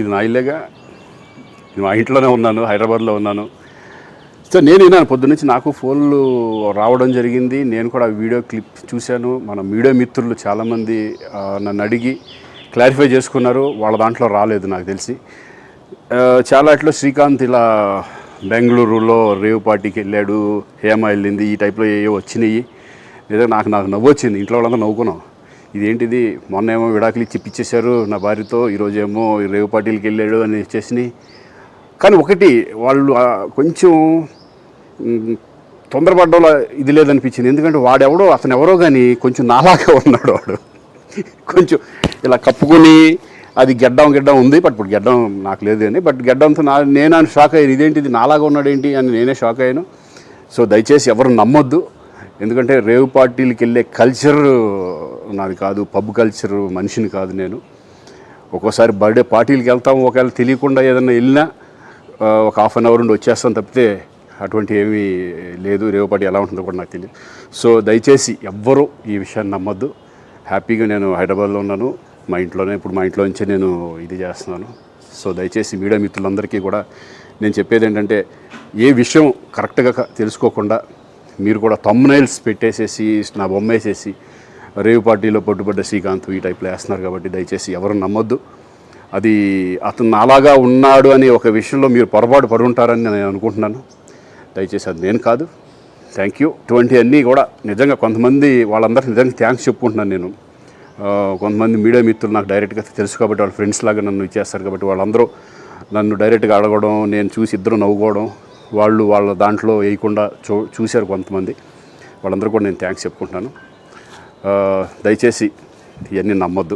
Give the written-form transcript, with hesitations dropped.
ఇది నా ఇల్లేగా, మా ఇంట్లోనే ఉన్నాను, హైదరాబాద్లో ఉన్నాను. సో నేను విన్నాను పొద్దున్నుంచి, నాకు ఫోన్లు రావడం జరిగింది. నేను కూడా వీడియో క్లిప్ చూశాను. మన మీడియా మిత్రులు చాలామంది నన్ను అడిగి క్లారిఫై చేసుకున్నారు. వాళ్ళ దాంట్లో రాలేదు నాకు తెలిసి. చాలా ఇట్లా శ్రీకాంత్ ఇలా బెంగళూరులో రేవ్ పార్టీకి వెళ్ళాడు, హేమ వెళ్ళింది, ఈ టైప్లో ఏవో వచ్చినాయి. లేదా నాకు నవ్వు వచ్చింది. ఇంట్లో వాళ్ళందరూ నవ్వుకున్నాం. ఇదేంటిది, మొన్న ఏమో విడాకులు ఇచ్చి పిచ్చేశారు నా భార్యతో, ఈరోజేమో రేవ్ పార్టీలకి వెళ్ళాడు అని వచ్చేసినాయి. కానీ ఒకటి, వాళ్ళు కొంచెం తొందరపడ్డంలో ఇది లేదనిపించింది. ఎందుకంటే అతను ఎవరో కానీ కొంచెం నాలాగా ఉన్నాడు. వాడు కొంచెం ఇలా కప్పుకొని, అది గెడ్డం ఉంది, బట్ ఇప్పుడు గెడ్డం నాకు లేదు అని, బట్ గెడ్డంతో నేను షాక్ అయ్యాను. ఇదేంటిది నాలాగా ఉన్నాడు ఏంటి అని నేనే షాక్ అయ్యాను. సో దయచేసి ఎవరు నమ్మొద్దు. ఎందుకంటే రేవ్ పార్టీలకి వెళ్ళే కల్చర్ నాది కాదు, పబ్ కల్చర్ మనిషిని కాదు నేను. ఒక్కోసారి బర్త్డే పార్టీలకి వెళ్తాము, ఒకవేళ తెలియకుండా ఏదైనా వెళ్ళినా ఒక హాఫ్ అన్ అవర్ నుండి వచ్చేస్తాను తప్పితే అటువంటి ఏమీ లేదు. రేవ్ పార్టీ ఎలా ఉంటుందో కూడా నాకు తెలియదు. సో దయచేసి ఎవ్వరూ ఈ విషయాన్ని నమ్మొద్దు. హ్యాపీగా నేను హైదరాబాద్లో ఉన్నాను, మా ఇంట్లోనే. ఇప్పుడు మా ఇంట్లో నుంచే నేను ఇది చేస్తున్నాను. సో దయచేసి మీడియా మిత్రులందరికీ కూడా నేను చెప్పేది ఏంటంటే, ఏ విషయం కరెక్ట్గా తెలుసుకోకుండా మీరు కూడా థంబ్నైల్స్ పెట్టేసేసి నా బొమ్మ వేసేసి రేవ్ పార్టీలో పట్టుబడ్డ శ్రీకాంత్ ఈ టైప్లో వేస్తున్నారు. కాబట్టి దయచేసి ఎవరు నమ్మొద్దు. అది అతను అలాగా ఉన్నాడు అనే ఒక విషయంలో మీరు పొరపాటు పడుంటారని నేను అనుకుంటున్నాను. దయచేసి అది నేను కాదు. Thank you. ఇటువంటివన్నీ కూడా నిజంగా కొంతమంది వాళ్ళందరికీ నిజంగా థ్యాంక్స్ చెప్పుకుంటున్నాను నేను. కొంతమంది మీడియా మిత్రులు నాకు డైరెక్ట్గా తెలుసు కాబట్టి, వాళ్ళ ఫ్రెండ్స్ లాగా నన్ను ఇచ్చేస్తారు కాబట్టి, వాళ్ళందరూ నన్ను డైరెక్ట్గా అడగడం, నేను చూసి ఇద్దరు నవ్వుకోవడం, వాళ్ళ దాంట్లో వేయకుండా చూశారు కొంతమంది. వాళ్ళందరూ కూడా నేను థ్యాంక్స్ చెప్పుకుంటున్నాను. దయచేసి ఇవన్నీ నమ్మొద్దు.